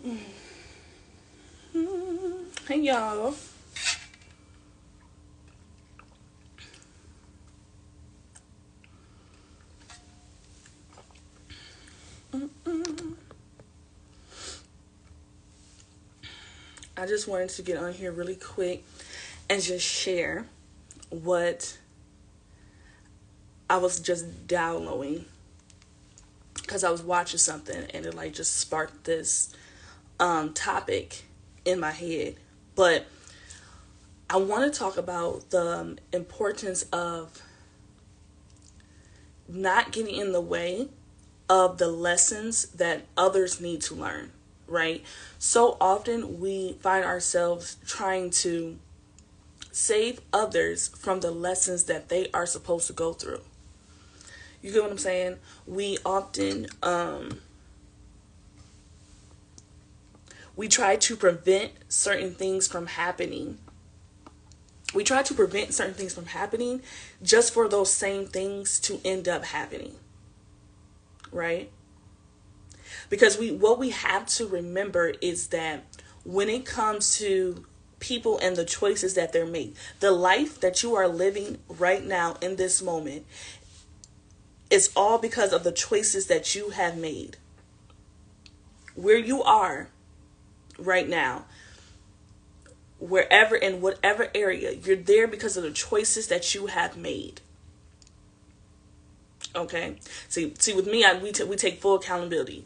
Hey y'all. I just wanted to get on here really quick and just share what I was just downloading because I was watching something and it like just sparked this topic in my head. But I want to talk about the importance of not getting in the way of the lessons that others need to learn, right? So often we find ourselves trying to save others from the lessons that they are supposed to go through. You get what I'm saying? We often we try to prevent certain things from happening. We try to prevent certain things from happening just for those same things to end up happening. Right? Because what we have to remember is that when it comes to people and the choices that they're making, the life that you are living right now in this moment, is all because of the choices that you have made. Where you are right now, wherever, in whatever area, you're there because of the choices that you have made. Okay? See, with me, we take full accountability.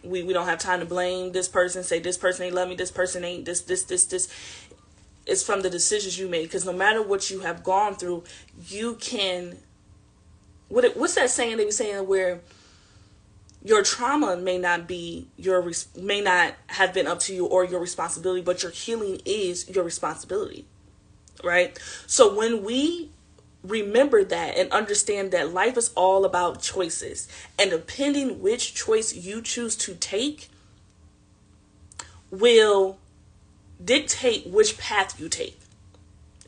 We don't have time to blame this person, say this person ain't love me, this person ain't this. It's from the decisions you made. Because no matter what you have gone through, you can. What's that saying they were saying where your trauma may not have been up to you or your responsibility, but your healing is your responsibility, right? So when we remember that and understand that life is all about choices, and depending which choice you choose to take will dictate which path you take.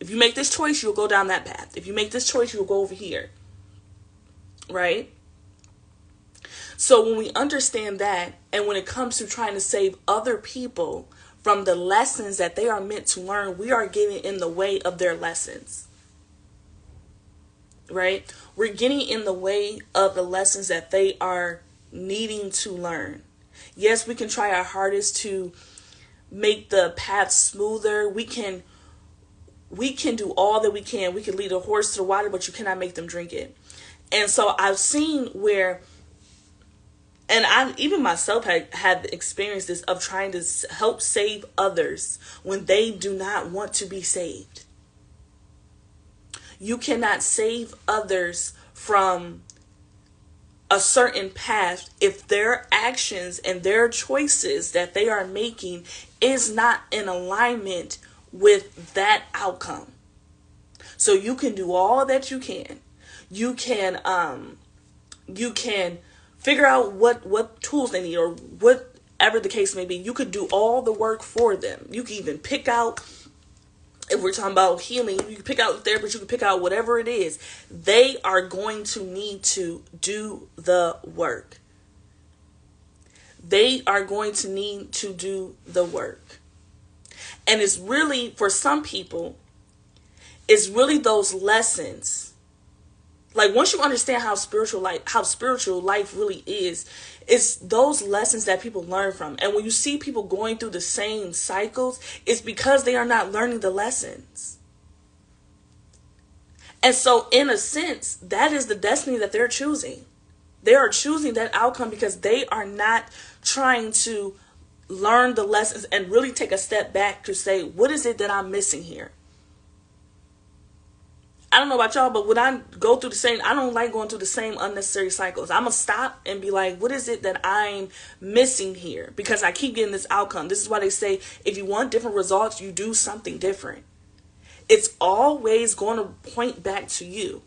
If you make this choice, you'll go down that path. If you make this choice, you'll go over here, right? So when we understand that, and when it comes to trying to save other people from the lessons that they are meant to learn, we are getting in the way of their lessons. Right? We're getting in the way of the lessons that they are needing to learn. Yes, we can try our hardest to make the path smoother. We can do all that we can. We can lead a horse to the water, but you cannot make them drink it. And so I've seen where, and I even myself had experienced this, of trying to help save others when they do not want to be saved. You cannot save others from a certain path if their actions and their choices that they are making is not in alignment with that outcome. So you can do all that you can. You can figure out what tools they need or whatever the case may be. You could do all the work for them. You can even pick out, if we're talking about healing, you can pick out the therapist, you can pick out whatever it is. They are going to need to do the work. They are going to need to do the work. And it's really, for some people, it's really those lessons. Like, once you understand how spiritual life really is, it's those lessons that people learn from. And when you see people going through the same cycles, it's because they are not learning the lessons. And so, in a sense, that is the destiny that they're choosing. They are choosing that outcome because they are not trying to learn the lessons and really take a step back to say, what is it that I'm missing here? I don't know about y'all, but when I go through I don't like going through the same unnecessary cycles. I'm going to stop and be like, what is it that I'm missing here? Because I keep getting this outcome. This is why they say, if you want different results, you do something different. It's always going to point back to you.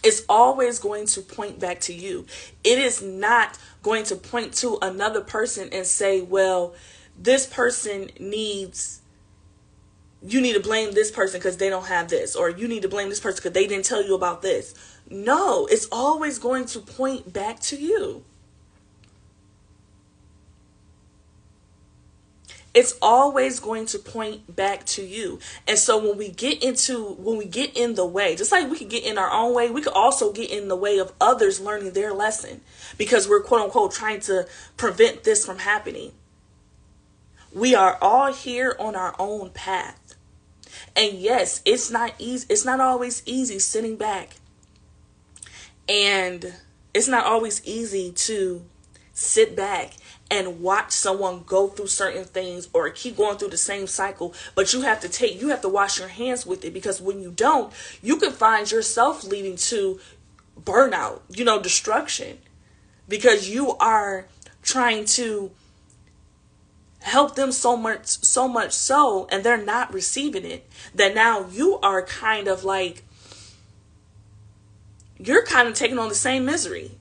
It's always going to point back to you. It is not going to point to another person and say, well, this person you need to blame this person because they don't have this, or you need to blame this person because they didn't tell you about this. No, it's always going to point back to you. It's always going to point back to you. And so when we get in the way, just like we could get in our own way, we could also get in the way of others learning their lesson, because we're quote unquote trying to prevent this from happening. We are all here on our own path. And yes, it's not easy. It's not always easy sitting back. And it's not always easy to sit back and watch someone go through certain things or keep going through the same cycle. But you have to wash your hands with it, because when you don't, you can find yourself leading to burnout, destruction, because you are trying to help them so much so, and they're not receiving it, that now you are kind of like, you're kind of taking on the same misery.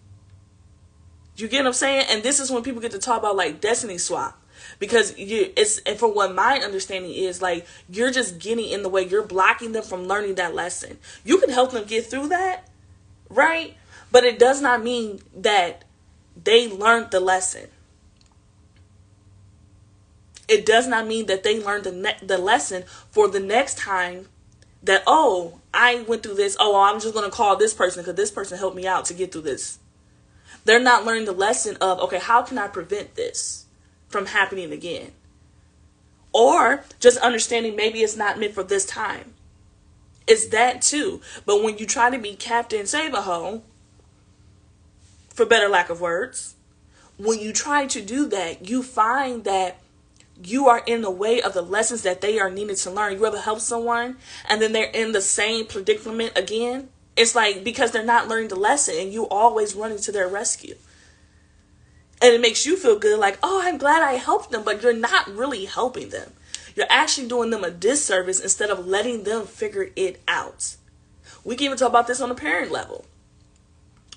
You get what I'm saying? And this is when people get to talk about like destiny swap, because and for what my understanding is, like, you're just getting in the way. You're blocking them from learning that lesson. You can help them get through that, right? But it does not mean that they learned the lesson. It does not mean that they learned the lesson for the next time that, oh, I went through this. Oh, I'm just going to call this person because this person helped me out to get through this. They're not learning the lesson of, okay, how can I prevent this from happening again? Or just understanding maybe it's not meant for this time. It's that too. But when you try to be Captain Save-A-Ho, for better lack of words, when you try to do that, you find that you are in the way of the lessons that they are needed to learn. You ever help someone and then they're in the same predicament again? It's like, because they're not learning the lesson, and you always running to their rescue. And it makes you feel good, like, oh, I'm glad I helped them, but you're not really helping them. You're actually doing them a disservice instead of letting them figure it out. We can even talk about this on a parent level,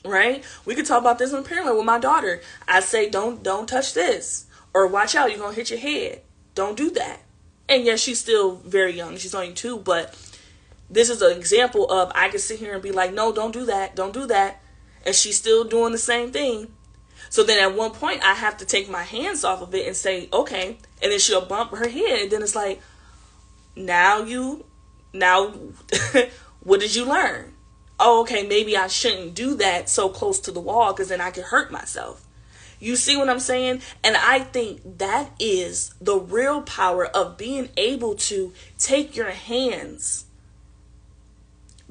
right? We could talk about this on a parent level with my daughter. I say, don't touch this, or watch out, you're going to hit your head. Don't do that. And yes, she's still very young. She's only 2, but this is an example of, I can sit here and be like, no, don't do that. Don't do that. And she's still doing the same thing. So then at one point I have to take my hands off of it and say, okay. And then she'll bump her head. And then it's like, now what did you learn? Oh, okay, maybe I shouldn't do that so close to the wall, because then I could hurt myself. You see what I'm saying? And I think that is the real power of being able to take your hands.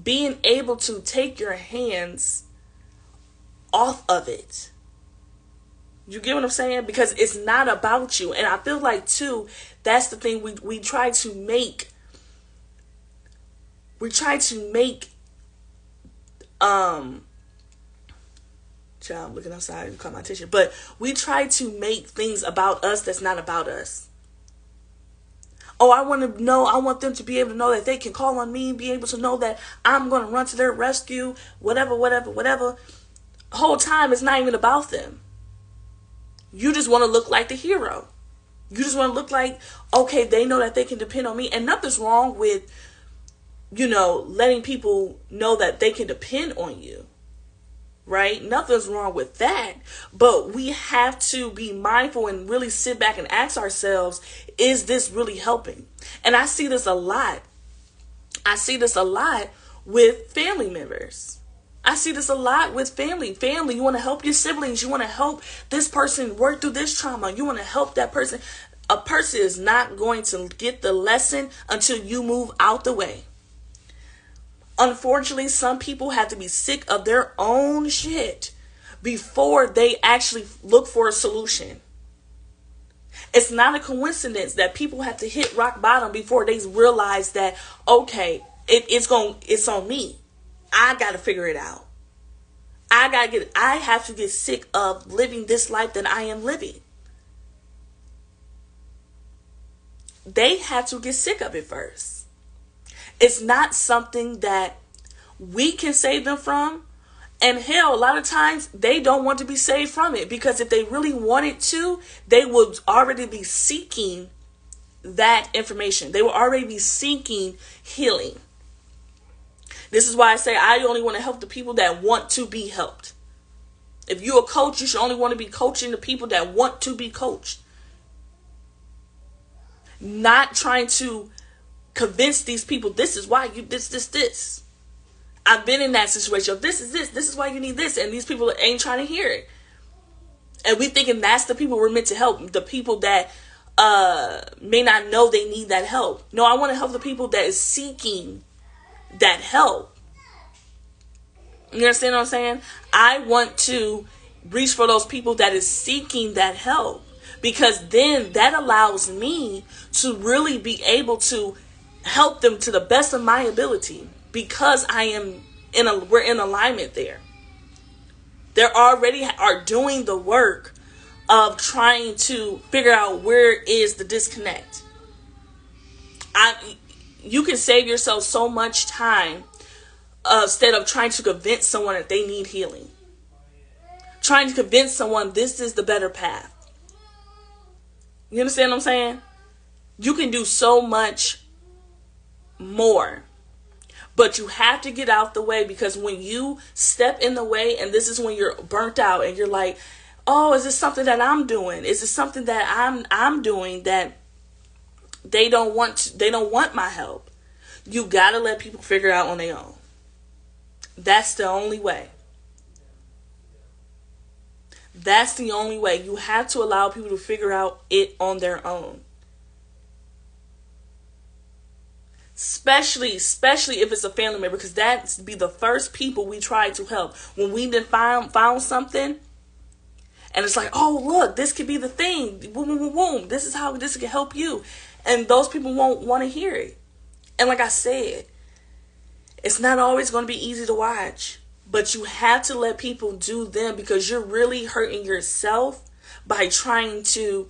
Being able to take your hands off of it. You get what I'm saying? Because it's not about you. And I feel like, too, that's the thing we try to make. We try to make, child, I'm looking outside, you caught my attention. But we try to make things about us that's not about us. Oh, I want them to be able to know that they can call on me, be able to know that I'm going to run to their rescue, whatever. The whole time it's not even about them. You just want to look like the hero. You just want to look like, okay, they know that they can depend on me. And nothing's wrong with, letting people know that they can depend on you. Right? Nothing's wrong with that. But we have to be mindful and really sit back and ask ourselves, is this really helping? And I see this a lot. I see this a lot with family members. I see this a lot with family. Family, you want to help your siblings. You want to help this person work through this trauma. You want to help that person. A person is not going to get the lesson until you move out the way. Unfortunately, some people have to be sick of their own shit before they actually look for a solution. It's not a coincidence that people have to hit rock bottom before they realize that, okay, it's on me. I got to figure it out. I have to get sick of living this life that I am living. They have to get sick of it first. It's not something that we can save them from. And hell, a lot of times they don't want to be saved from it, because if they really wanted to, they would already be seeking that information. They will already be seeking healing. This is why I say I only want to help the people that want to be helped. If you're a coach, you should only want to be coaching the people that want to be coached. Not trying to convince these people, this is why you this. I've been in that situation. This is why you need this. And these people ain't trying to hear it. And we thinking that's the people we're meant to help. The people that may not know they need that help. No, I want to help the people that is seeking that help. You understand what I'm saying? I want to reach for those people that is seeking that help. Because then that allows me to really be able to help them to the best of my ability. Because we're in alignment there. They already are doing the work of trying to figure out where is the disconnect. You can save yourself so much time instead of trying to convince someone that they need healing. Trying to convince someone this is the better path. You understand what I'm saying? You can do so much more. But you have to get out the way, because when you step in the way, and this is when you're burnt out and you're like, oh, is this something that I'm doing? Is this something that I'm doing that they don't want my help? You got to let people figure it out on their own. That's the only way. That's the only way. You have to allow people to figure out it on their own. Especially if it's a family member, because that's be the first people we try to help. When we then found something, and it's like, oh, look, this could be the thing. Boom, boom, boom, boom. This is how this can help you. And those people won't want to hear it. And like I said, it's not always going to be easy to watch. But you have to let people do them, because you're really hurting yourself by trying to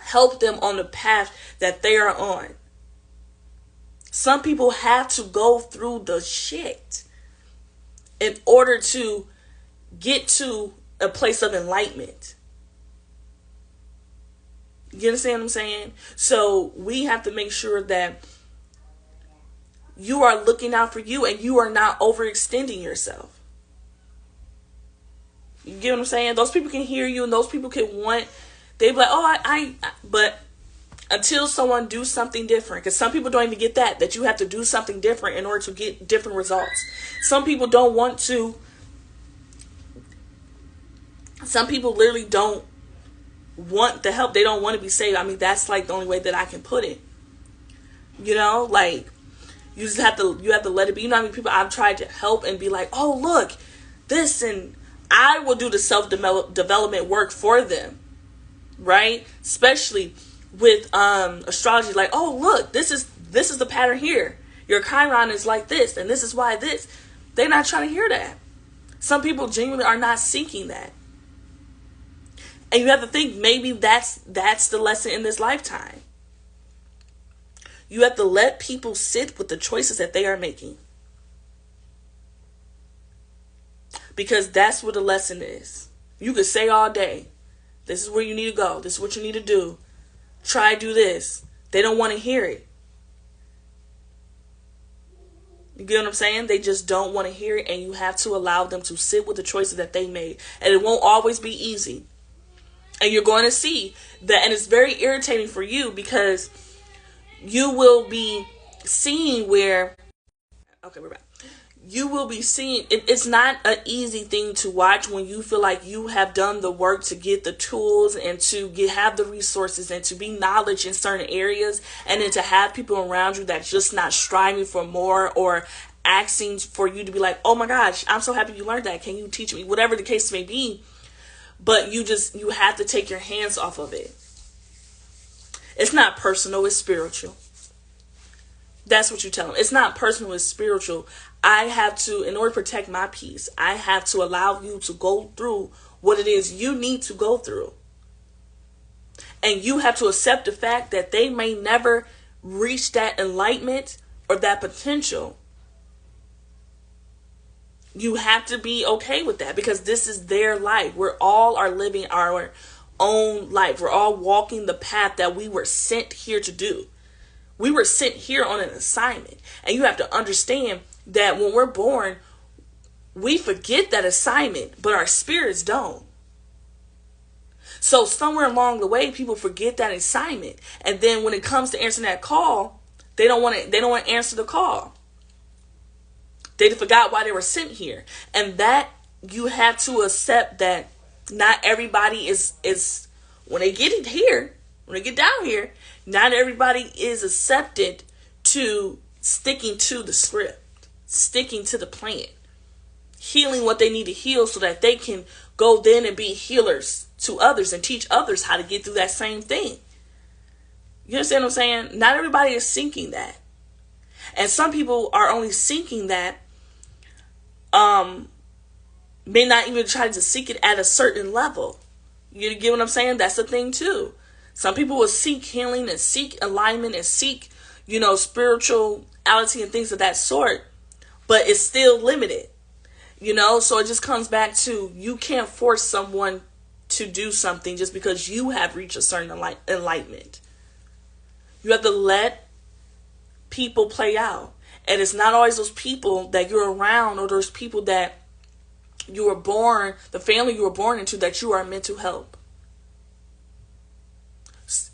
help them on the path that they are on. Some people have to go through the shit in order to get to a place of enlightenment. You understand what I'm saying? So we have to make sure that you are looking out for you and you are not overextending yourself. You get what I'm saying? Those people can hear you, and those people can they be like, oh, but until someone do something different, because some people don't even get that you have to do something different in order to get different results. Some people don't want to. Some people literally don't want the help. They don't want to be saved. I mean, that's like the only way that I can put it. You know, like you have to let it be. You know how many people I've tried to help and be like, oh, look, this, and I will do the self-development work for them, right? Especially with astrology, like, oh, look, this is the pattern here. Your Chiron is like this, and this is why this. They're not trying to hear that. Some people genuinely are not seeking that. And you have to think, maybe that's the lesson in this lifetime. You have to let people sit with the choices that they are making. Because that's what the lesson is. You could say all day, this is where you need to go. This is what you need to do. Try do this. They don't want to hear it. You get what I'm saying? They just don't want to hear it, and you have to allow them to sit with the choices that they made. And it won't always be easy. And you're going to see that, and it's very irritating for you, because you will be seeing where, okay, we're back. You will be seeing, it's not an easy thing to watch when you feel like you have done the work to get the tools and to have the resources and to be knowledge in certain areas, and then to have people around you that's just not striving for more or asking for you to be like, oh my gosh, I'm so happy you learned that. Can you teach me? Whatever the case may be. But you have to take your hands off of it. It's not personal, it's spiritual. That's what you tell them. It's not personal, it's spiritual. I have to, in order to protect my peace, I have to allow you to go through what it is you need to go through. And you have to accept the fact that they may never reach that enlightenment or that potential. You have to be okay with that, because this is their life. We all are living our own life. We're all walking the path that we were sent here to do. We were sent here on an assignment. And you have to understand that when we're born, we forget that assignment, but our spirits don't. So somewhere along the way, people forget that assignment. And then when it comes to answering that call, they don't want to answer the call. They forgot why they were sent here. And that you have to accept that not everybody is when they get it here, when they get down here, not everybody is accepted to sticking to the script, sticking to the plan, healing what they need to heal so that they can go then and be healers to others and teach others how to get through that same thing. You understand what I'm saying? Not everybody is seeking that. And some people are only seeking that, may not even try to seek it at a certain level. You get what I'm saying? That's the thing too. Some people will seek healing and seek alignment and seek, spirituality and things of that sort, but it's still limited, so it just comes back to, you can't force someone to do something just because you have reached a certain enlightenment. You have to let people play out. And it's not always those people that you're around or those people that you were born, the family you were born into, that you are meant to help.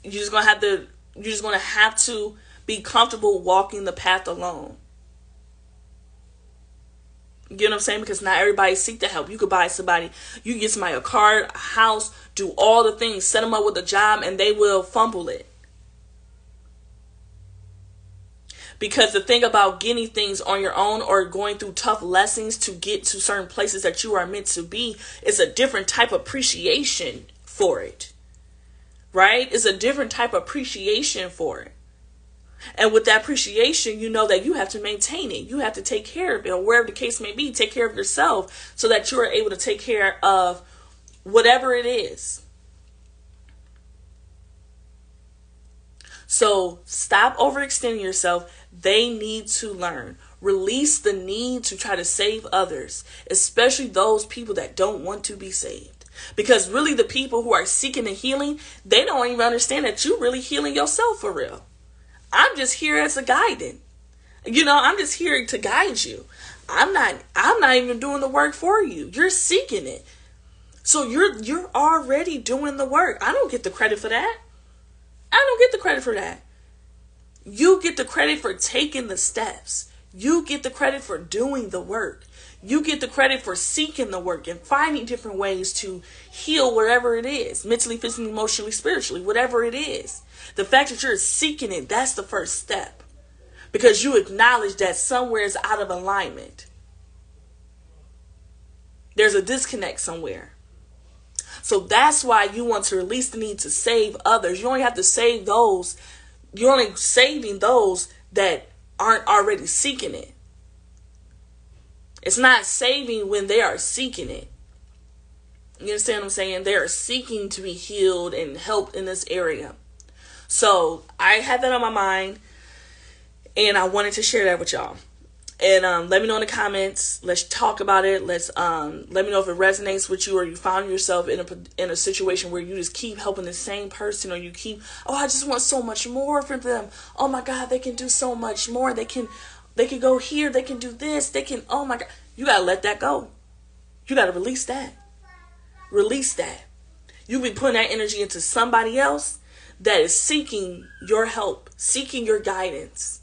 You're just going to have to be comfortable walking the path alone. You get what I'm saying? Because not everybody seek the help. You could buy somebody, you can get somebody a car, a house, do all the things, set them up with a job, and they will fumble it. Because the thing about getting things on your own or going through tough lessons to get to certain places that you are meant to be is a different type of appreciation for it. Right? It's a different type of appreciation for it. And with that appreciation, you know that you have to maintain it. You have to take care of it, or wherever the case may be, take care of yourself so that you are able to take care of whatever it is. So stop overextending yourself. They need to learn. Release the need to try to save others, especially those people that don't want to be saved. Because really the people who are seeking the healing, they don't even understand that you're really healing yourself for real. I'm just here as a guidance. I'm just here to guide you. I'm not even doing the work for you. You're seeking it. So you're already doing the work. I don't get the credit for that. You get the credit for taking the steps. You get the credit for doing the work. You get the credit for seeking the work and finding different ways to heal wherever it is, mentally, physically, emotionally, spiritually, whatever it is. The fact that you're seeking it, that's the first step. Because you acknowledge that somewhere is out of alignment. There's a disconnect somewhere. So that's why you want to release the need to save others. You only have to save those. You're only saving those that aren't already seeking it. It's not saving when they are seeking it. You understand what I'm saying? They are seeking to be healed and helped in this area. So I had that on my mind, and I wanted to share that with y'all. And let me know in the comments. Let's talk about it. Let me know if it resonates with you, or you found yourself in a situation where you just keep helping the same person, or you keep, I just want so much more from them. Oh my God, they can do so much more. They can go here. They can do this. Oh my God. You got to let that go. You got to release that. Release that. You be putting that energy into somebody else that is seeking your help, seeking your guidance.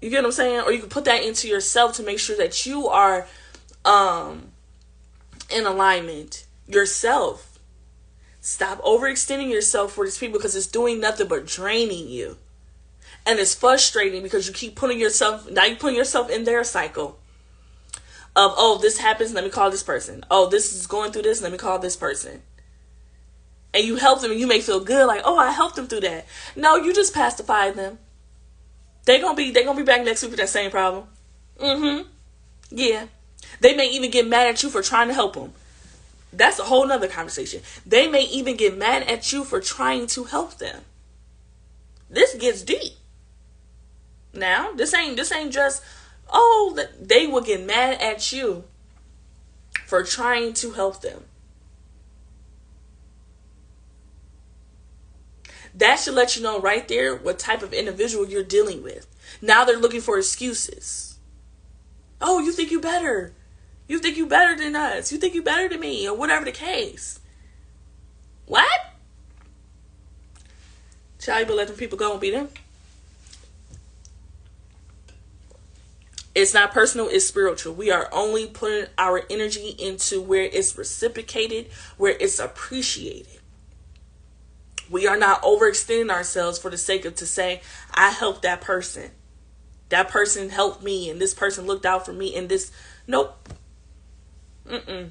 You get what I'm saying? Or you can put that into yourself to make sure that you are in alignment yourself. Stop overextending yourself for these people, because it's doing nothing but draining you. And it's frustrating because you keep putting yourself in their cycle of, this happens, let me call this person. This is going through this, let me call this person. And you help them and you may feel good, like, I helped them through that. No, you just pacified them. They're gonna be back next week with that same problem. Yeah. They may even get mad at you for trying to help them. That's a whole nother conversation. They may even get mad at you for trying to help them. This gets deep. Now, this ain't just, they will get mad at you for trying to help them. That should let you know right there what type of individual you're dealing with. Now they're looking for excuses. You think you better. You think you better than us. You think you better than me, or whatever the case. What? Child, you better let them people go and be them. It's not personal, it's spiritual. We are only putting our energy into where it's reciprocated, where it's appreciated. We are not overextending ourselves for the sake of to say, I helped that person. That person helped me, and this person looked out for me, and this. Nope. If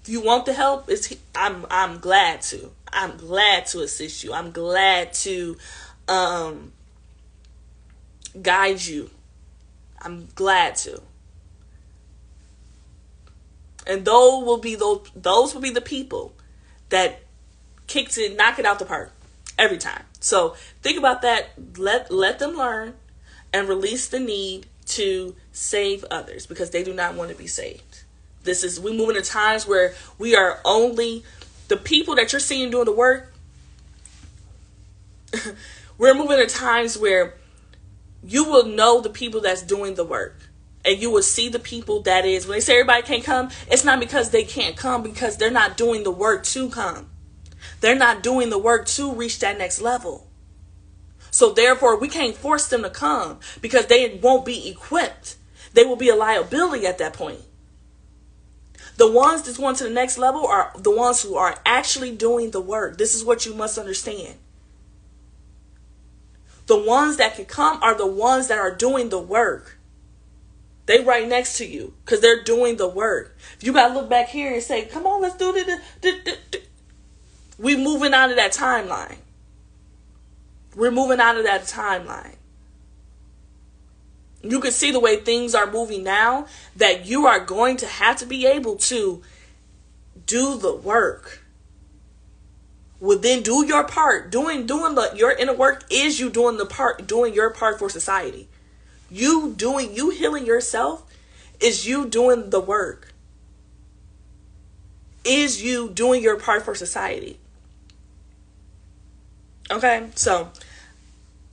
you want the help, I'm glad to. I'm glad to assist you. I'm glad to guide you. I'm glad to. And those will be the people that knock it out the park every time. So think about that. Let them learn and release the need to save others, because they do not want to be saved. We move into times where we are only the people that you're seeing doing the work. We're moving into times where you will know the people that's doing the work. And you will see the people that is, when they say everybody can't come, it's not because they can't come, because they're not doing the work to come. They're not doing the work to reach that next level. So therefore, we can't force them to come, because they won't be equipped. They will be a liability at that point. The ones that's going to the next level are the ones who are actually doing the work. This is what you must understand. The ones that can come are the ones that are doing the work. They right next to you because they're doing the work. If you got to look back here and say, come on, let's do it. We're moving out of that timeline. We're moving out of that timeline. You can see the way things are moving now, that you are going to have to be able to do the work. Well, then do your part. Your inner work is you doing your part for society. You healing yourself is you doing the work. Is you doing your part for society. Okay, so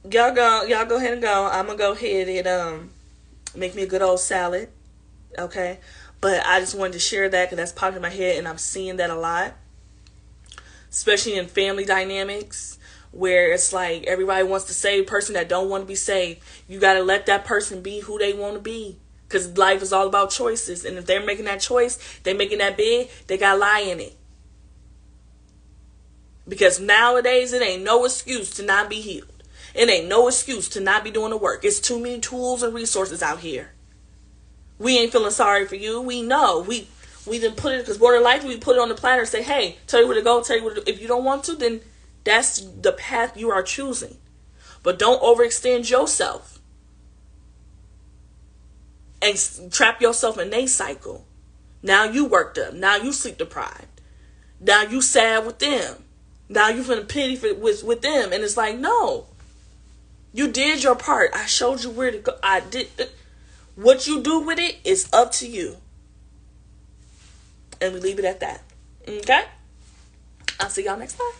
y'all go ahead and go. I'm gonna go ahead and make me a good old salad. Okay, but I just wanted to share that because that's popping in my head, and I'm seeing that a lot. Especially in family dynamics, where it's like everybody wants to save a person that don't want to be saved. You got to let that person be who they want to be, because life is all about choices. And if they're making that choice, they're making that big, they got to lie in it. Because nowadays, it ain't no excuse to not be healed. It ain't no excuse to not be doing the work. It's too many tools and resources out here. We ain't feeling sorry for you. We know. We didn't put it, because Border Life, we put it on the platter and say, hey, tell you where to go, tell you where to do. If you don't want to, then that's the path you are choosing. But don't overextend yourself and trap yourself in a cycle. Now you worked up. Now you sleep deprived. Now you sad with them. Now you feeling pity with them. And it's like, no. You did your part. I showed you where to go. I did. What you do with it is up to you. And we leave it at that. Okay? I'll see y'all next time.